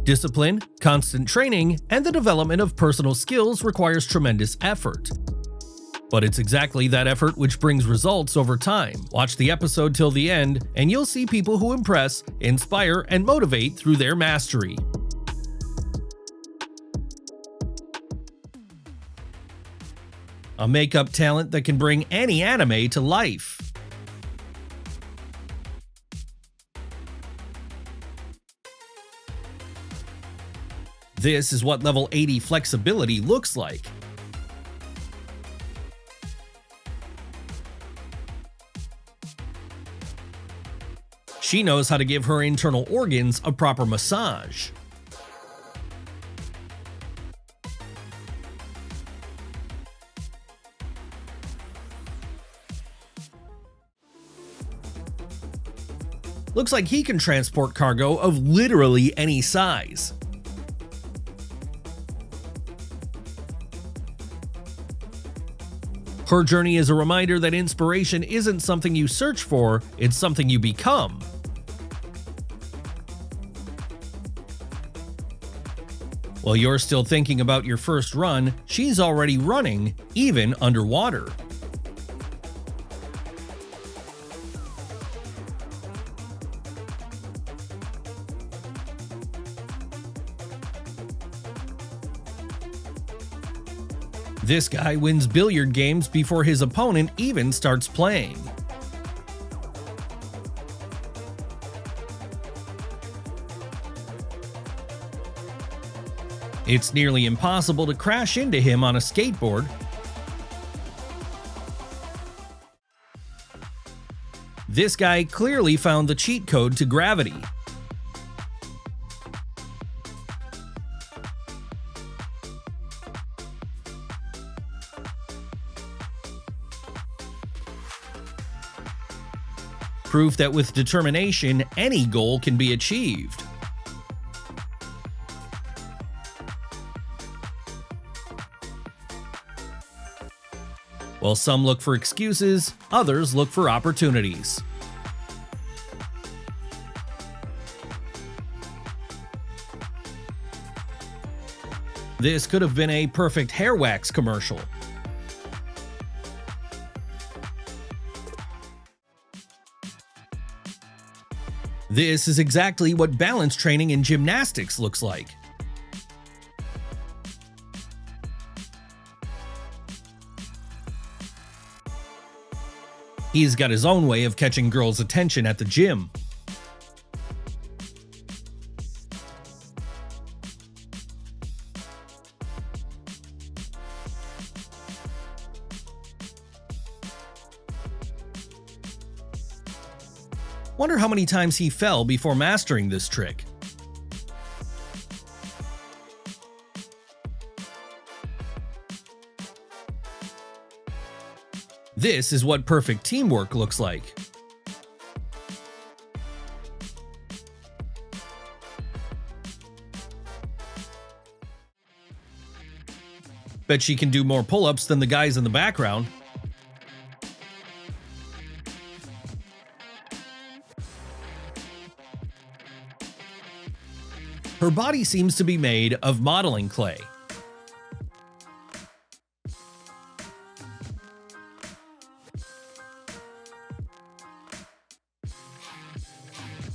Discipline, constant training, and the development of personal skills requires tremendous effort. But it's exactly that effort which brings results over time. Watch the episode till the end, and you'll see people who impress, inspire, and motivate through their mastery. A makeup talent that can bring any anime to life. This is what level 80 flexibility looks like. She knows how to give her internal organs a proper massage. Looks like he can transport cargo of literally any size. Her journey is a reminder that inspiration isn't something you search for, it's something you become. While you're still thinking about your first run, she's already running, even underwater. This guy wins billiard games before his opponent even starts playing. It's nearly impossible to crash into him on a skateboard. This guy clearly found the cheat code to gravity. Proof that with determination, any goal can be achieved. While some look for excuses, others look for opportunities. This could have been a perfect hair wax commercial. This is exactly what balance training in gymnastics looks like. He's got his own way of catching girls' attention at the gym. Wonder how many times he fell before mastering this trick. This is what perfect teamwork looks like. Bet she can do more pull-ups than the guys in the background. Her body seems to be made of modeling clay.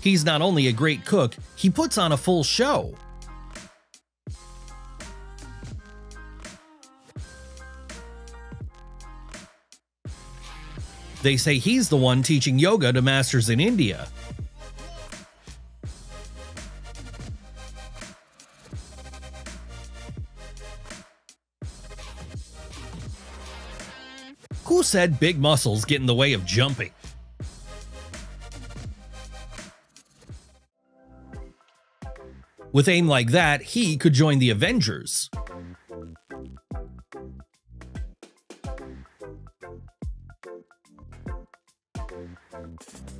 He's not only a great cook, he puts on a full show. They say he's the one teaching yoga to masters in India. Who said big muscles get in the way of jumping? With aim like that, he could join the Avengers.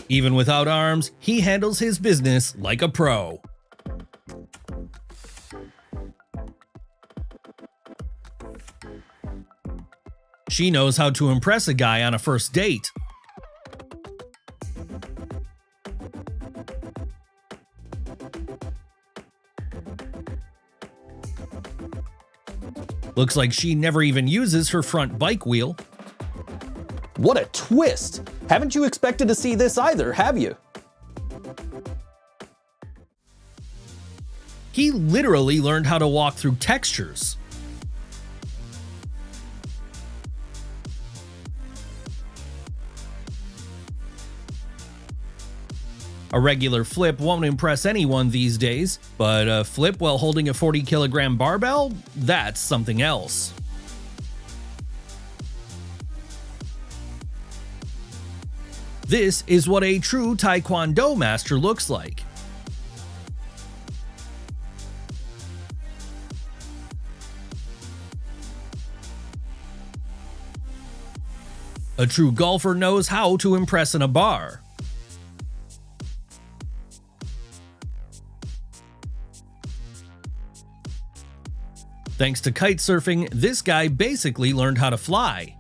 Even without arms, he handles his business like a pro. She knows how to impress a guy on a first date. Looks like she never even uses her front bike wheel. What a twist! Haven't you expected to see this either, have you? He literally learned how to walk through textures. A regular flip won't impress anyone these days, but a flip while holding a 40-kilogram barbell? That's something else. This is what a true Taekwondo master looks like. A true golfer knows how to impress in a bar. Thanks to kite surfing, this guy basically learned how to fly.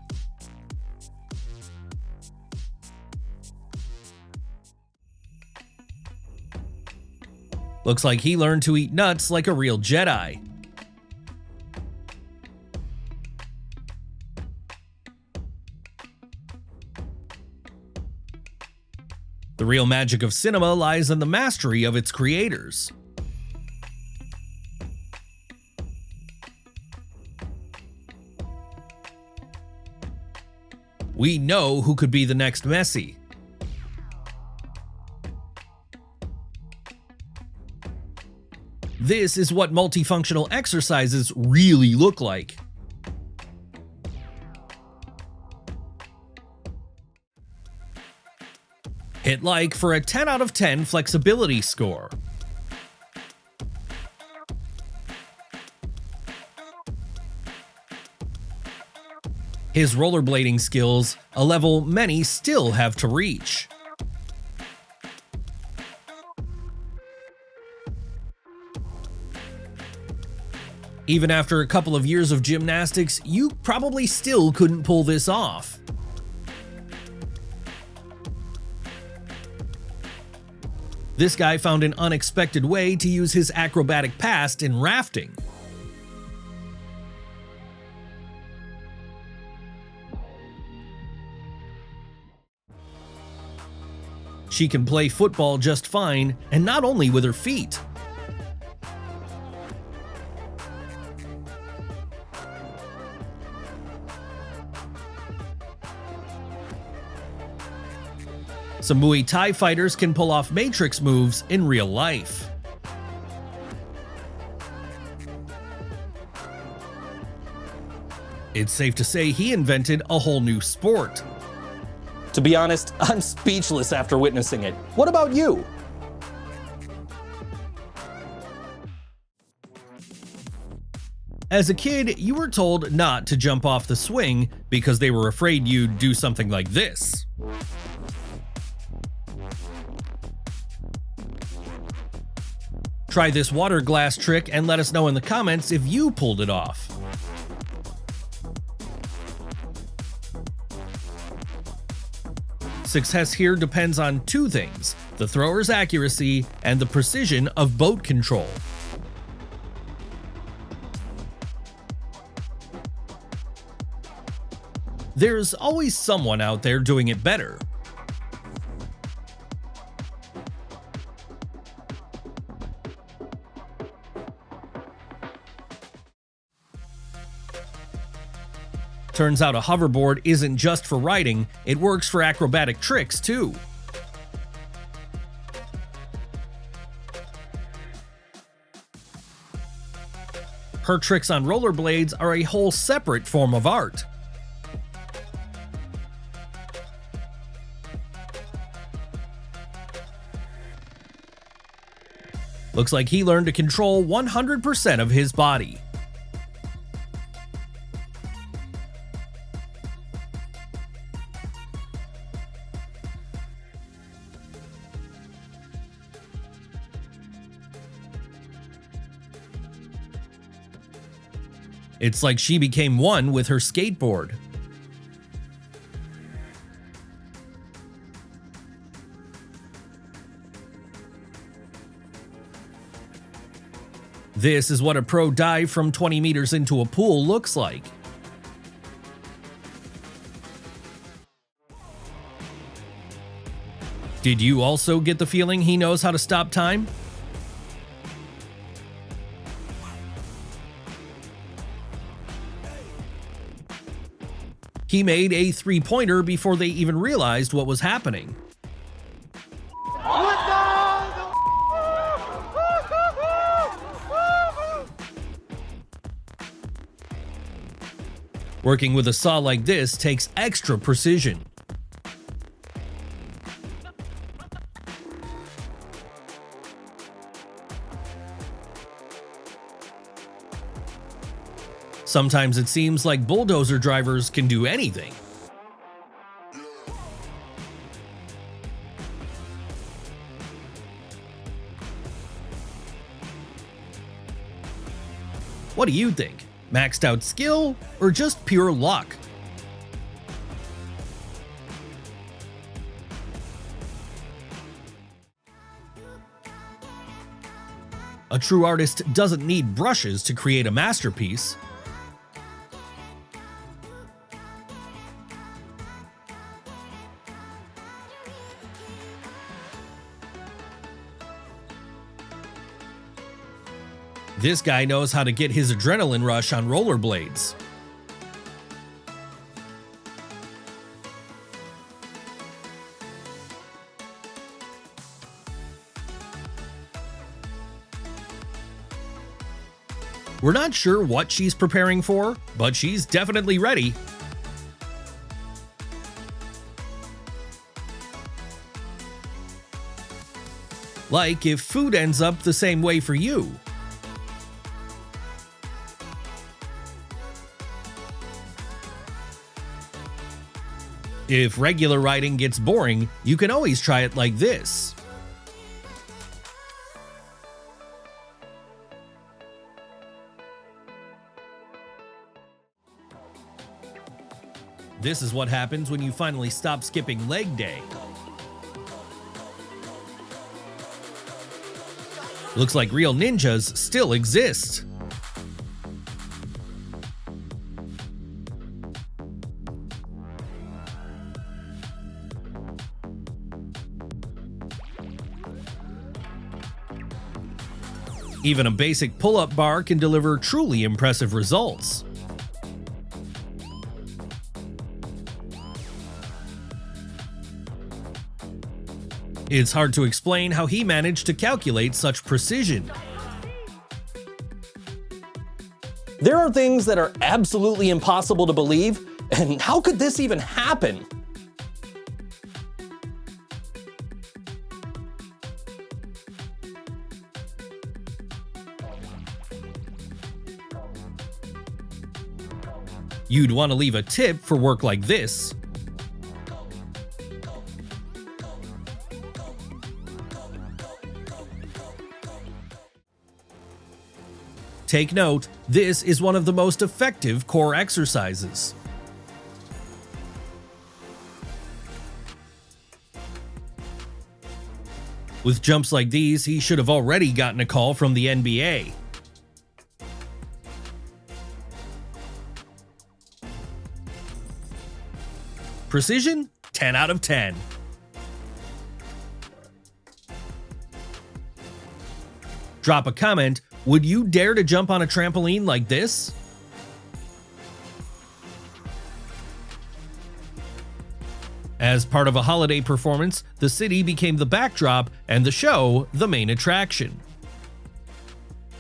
Looks like he learned to eat nuts like a real Jedi. The real magic of cinema lies in the mastery of its creators. We know who could be the next Messi. This is what multifunctional exercises really look like. Hit like for a 10 out of 10 flexibility score. His rollerblading skills, a level many still have to reach. Even after a couple of years of gymnastics, you probably still couldn't pull this off. This guy found an unexpected way to use his acrobatic past in rafting. She can play football just fine, and not only with her feet. Some Muay Thai fighters can pull off matrix moves in real life. It's safe to say he invented a whole new sport. To be honest, I'm speechless after witnessing it. What about you? As a kid, you were told not to jump off the swing because they were afraid you'd do something like this. Try this water glass trick and let us know in the comments if you pulled it off. Success here depends on two things: the thrower's accuracy and the precision of boat control. There's always someone out there doing it better. Turns out a hoverboard isn't just for riding, it works for acrobatic tricks too. Her tricks on rollerblades are a whole separate form of art. Looks like he learned to control 100% of his body. It's like she became one with her skateboard. This is what a pro dive from 20 meters into a pool looks like. Did you also get the feeling he knows how to stop time? He made a three-pointer before they even realized what was happening. Working with a saw like this takes extra precision. Sometimes it seems like bulldozer drivers can do anything. What do you think? Maxed out skill or just pure luck? A true artist doesn't need brushes to create a masterpiece. This guy knows how to get his adrenaline rush on rollerblades. We're not sure what she's preparing for, but she's definitely ready. Like if food ends up the same way for you. If regular riding gets boring, you can always try it like this. This is what happens when you finally stop skipping leg day. Looks like real ninjas still exist. Even a basic pull-up bar can deliver truly impressive results. It's hard to explain how he managed to calculate such precision. There are things that are absolutely impossible to believe, and how could this even happen? You'd want to leave a tip for work like this. Take note, this is one of the most effective core exercises. With jumps like these, he should have already gotten a call from the NBA. Precision? 10 out of 10. Drop a comment. Would you dare to jump on a trampoline like this? As part of a holiday performance, the city became the backdrop and the show the main attraction.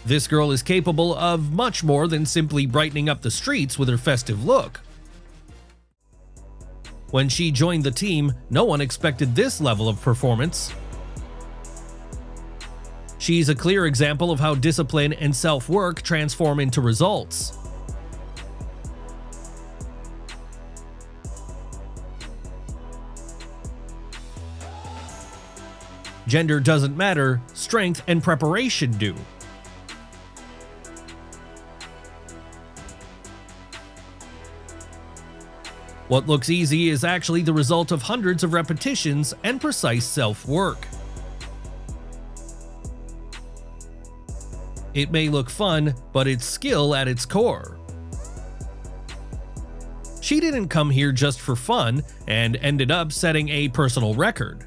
This girl is capable of much more than simply brightening up the streets with her festive look. When she joined the team, no one expected this level of performance. She's a clear example of how discipline and self-work transform into results. Gender doesn't matter, strength and preparation do. What looks easy is actually the result of hundreds of repetitions and precise self-work. It may look fun, but it's skill at its core. She didn't come here just for fun and ended up setting a personal record.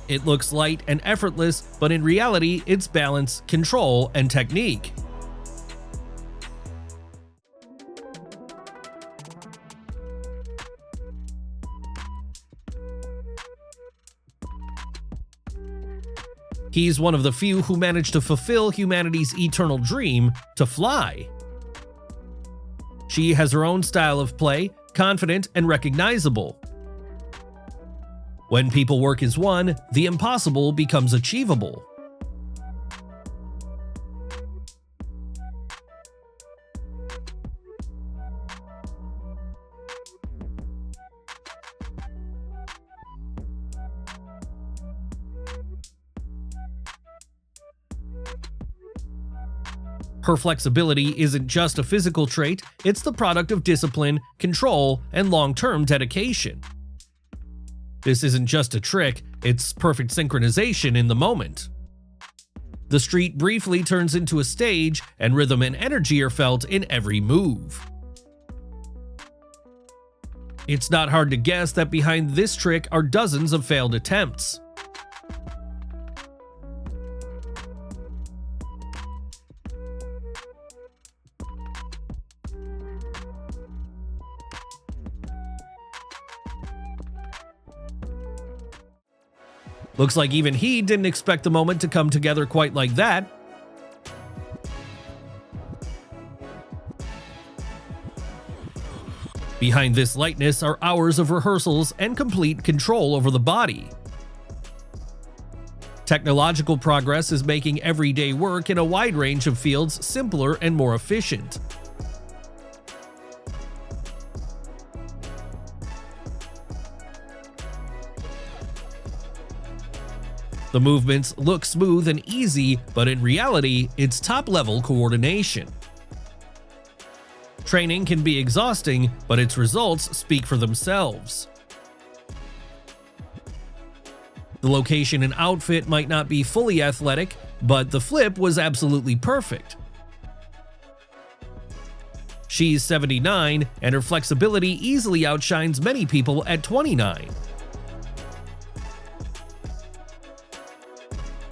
It looks light and effortless, but in reality, it's balance, control, and technique. He's one of the few who managed to fulfill humanity's eternal dream to fly. She has her own style of play, confident and recognizable. When people work as one, the impossible becomes achievable. Her flexibility isn't just a physical trait, it's the product of discipline, control, and long-term dedication. This isn't just a trick, it's perfect synchronization in the moment. The street briefly turns into a stage, and rhythm and energy are felt in every move. It's not hard to guess that behind this trick are dozens of failed attempts. Looks like even he didn't expect the moment to come together quite like that. Behind this lightness are hours of rehearsals and complete control over the body. Technological progress is making everyday work in a wide range of fields simpler and more efficient. The movements look smooth and easy, but in reality, it's top-level coordination. Training can be exhausting, but its results speak for themselves. The location and outfit might not be fully athletic, but the flip was absolutely perfect. She's 79, and her flexibility easily outshines many people at 29.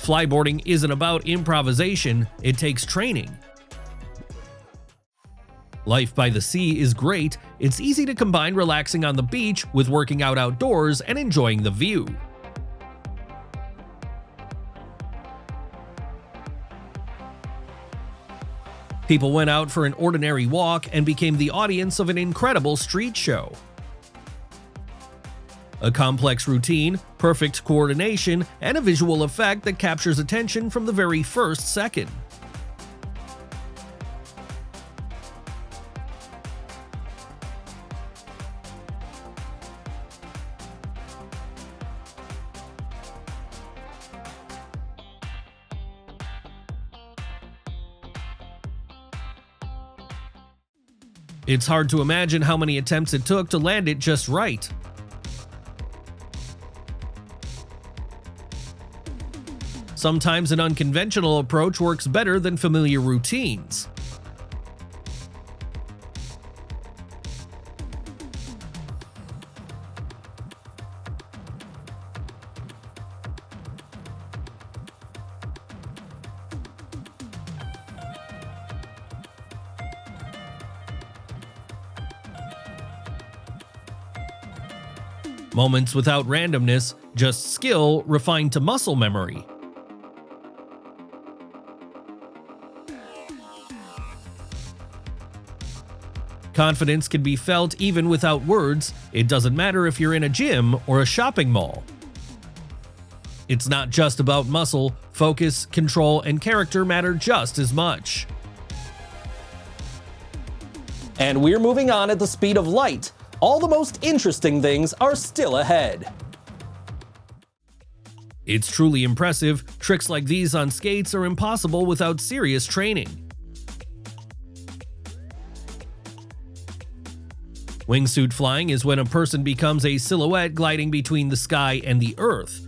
Flyboarding isn't about improvisation, it takes training. Life by the sea is great, it's easy to combine relaxing on the beach with working out outdoors and enjoying the view. People went out for an ordinary walk and became the audience of an incredible street show. A complex routine, perfect coordination, and a visual effect that captures attention from the very first second. It's hard to imagine how many attempts it took to land it just right. Sometimes an unconventional approach works better than familiar routines. Moments without randomness, just skill refined to muscle memory. Confidence can be felt even without words. It doesn't matter if you're in a gym or a shopping mall. It's not just about muscle, focus, control, and character matter just as much. And we're moving on at the speed of light. All the most interesting things are still ahead. It's truly impressive. Tricks like these on skates are impossible without serious training. Wingsuit flying is when a person becomes a silhouette gliding between the sky and the earth.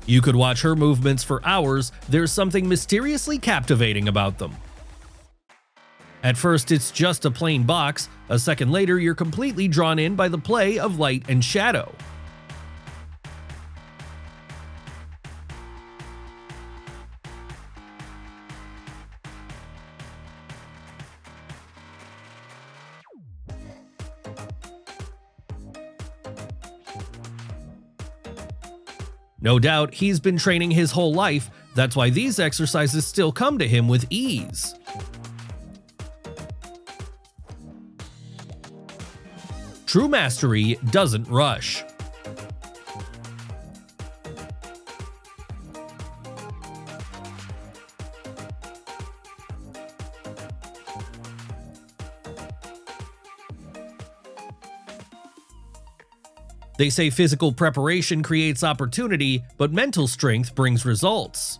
You could watch her movements for hours, there's something mysteriously captivating about them. At first it's just a plain box, a second later you're completely drawn in by the play of light and shadow. No doubt, he's been training his whole life, that's why these exercises still come to him with ease. True mastery doesn't rush. They say physical preparation creates opportunity, but mental strength brings results.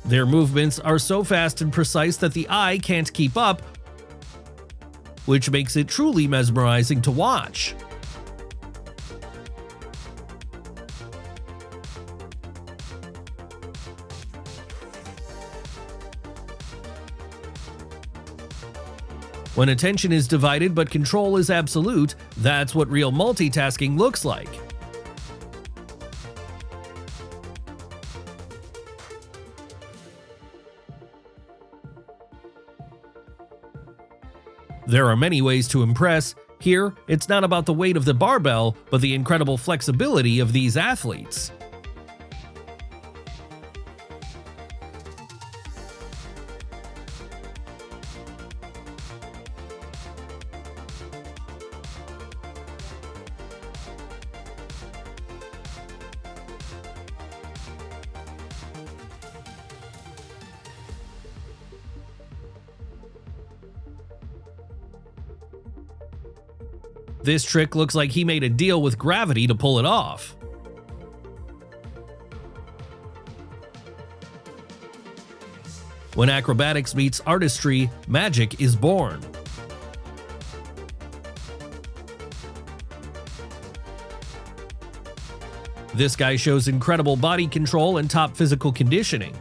Their movements are so fast and precise that the eye can't keep up, which makes it truly mesmerizing to watch. When attention is divided but control is absolute, that's what real multitasking looks like. There are many ways to impress. Here, it's not about the weight of the barbell, but the incredible flexibility of these athletes. This trick looks like he made a deal with gravity to pull it off. When acrobatics meets artistry, magic is born. This guy shows incredible body control and top physical conditioning.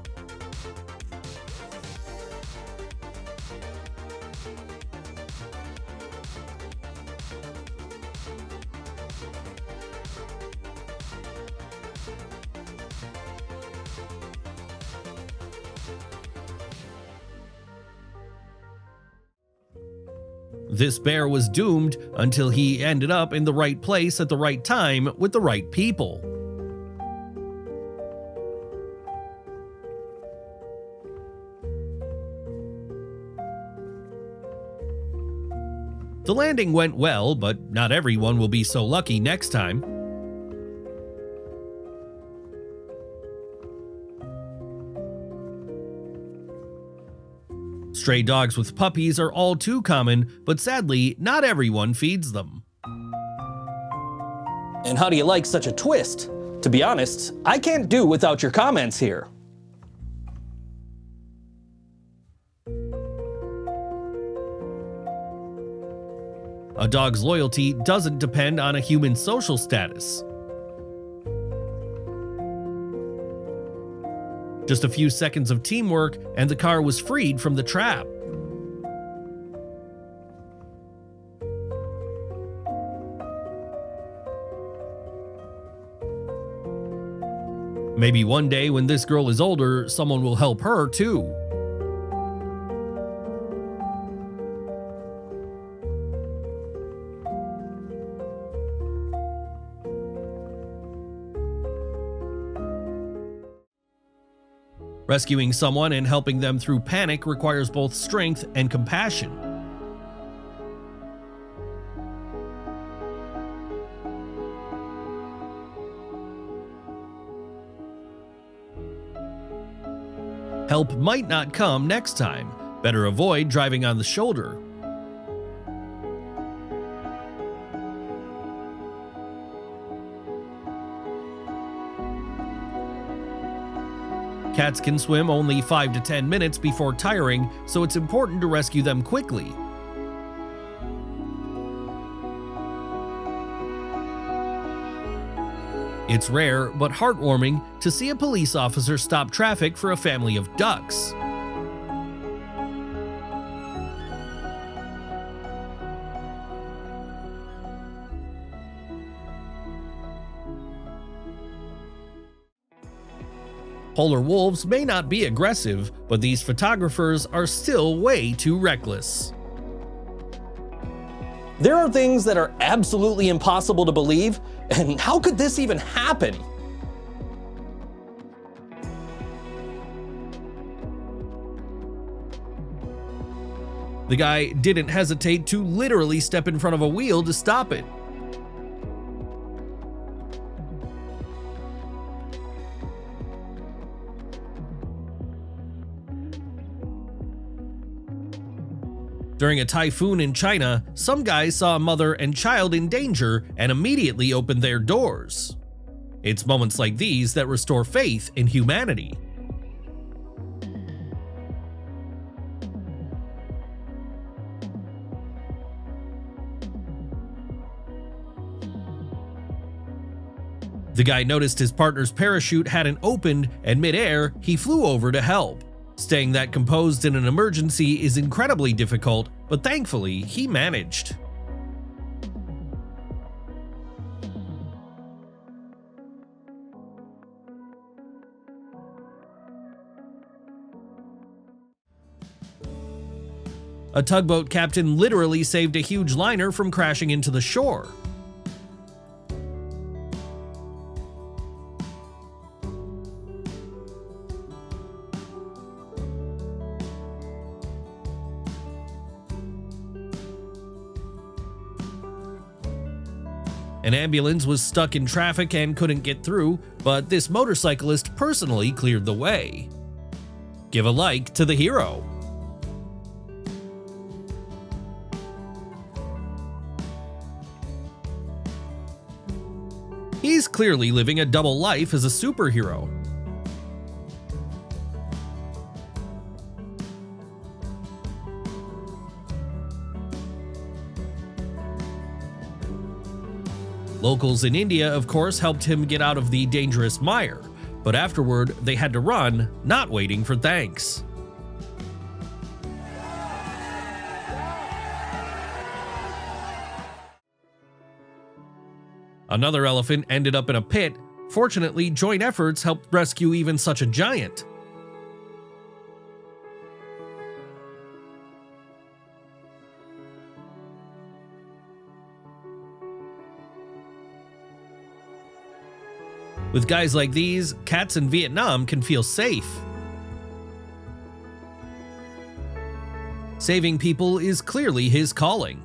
This bear was doomed until he ended up in the right place at the right time with the right people. The landing went well, but not everyone will be so lucky next time. Stray dogs with puppies are all too common, but sadly, not everyone feeds them. And how do you like such a twist? To be honest, I can't do without your comments here. A dog's loyalty doesn't depend on a human's social status. Just a few seconds of teamwork, and the car was freed from the trap. Maybe one day when this girl is older, someone will help her too. Rescuing someone and helping them through panic requires both strength and compassion. Help might not come next time. Better avoid driving on the shoulder. Cats can swim only 5 to 10 minutes before tiring, so it's important to rescue them quickly. It's rare, but heartwarming, to see a police officer stop traffic for a family of ducks. Polar wolves may not be aggressive, but these photographers are still way too reckless. There are things that are absolutely impossible to believe, and how could this even happen? The guy didn't hesitate to literally step in front of a wheel to stop it. During a typhoon in China, some guys saw a mother and child in danger and immediately opened their doors. It's moments like these that restore faith in humanity. The guy noticed his partner's parachute hadn't opened, and mid-air, he flew over to help. Staying that composed in an emergency is incredibly difficult, but thankfully, he managed. A tugboat captain literally saved a huge liner from crashing into the shore. An ambulance was stuck in traffic and couldn't get through, but this motorcyclist personally cleared the way. Give a like to the hero. He's clearly living a double life as a superhero. Locals in India, of course, helped him get out of the dangerous mire, but afterward they had to run, not waiting for thanks. Another elephant ended up in a pit. Fortunately, joint efforts helped rescue even such a giant. With guys like these, cats in Vietnam can feel safe. Saving people is clearly his calling.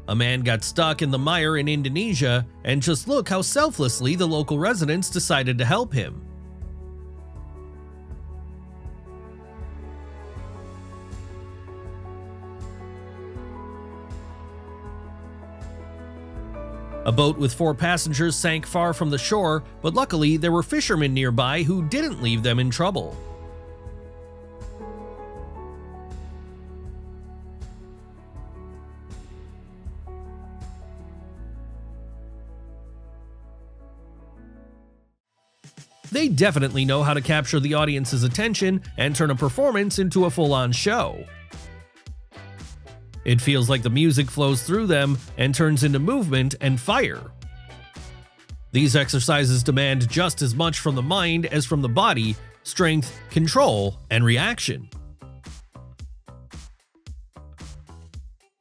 A man got stuck in the mire in Indonesia, and just look how selflessly the local residents decided to help him. A boat with 4 passengers sank far from the shore, but luckily there were fishermen nearby who didn't leave them in trouble. They definitely know how to capture the audience's attention and turn a performance into a full-on show. It feels like the music flows through them and turns into movement and fire. These exercises demand just as much from the mind as from the body: strength, control, and reaction.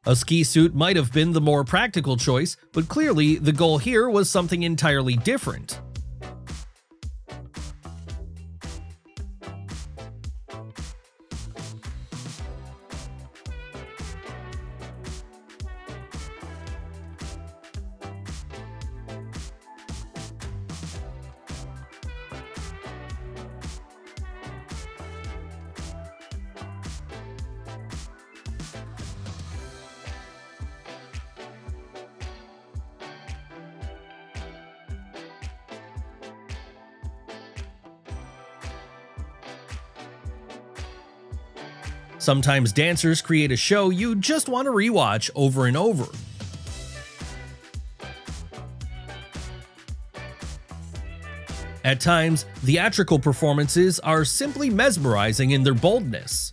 A ski suit might have been the more practical choice, but clearly the goal here was something entirely different. Sometimes dancers create a show you just want to rewatch over and over. At times, theatrical performances are simply mesmerizing in their boldness.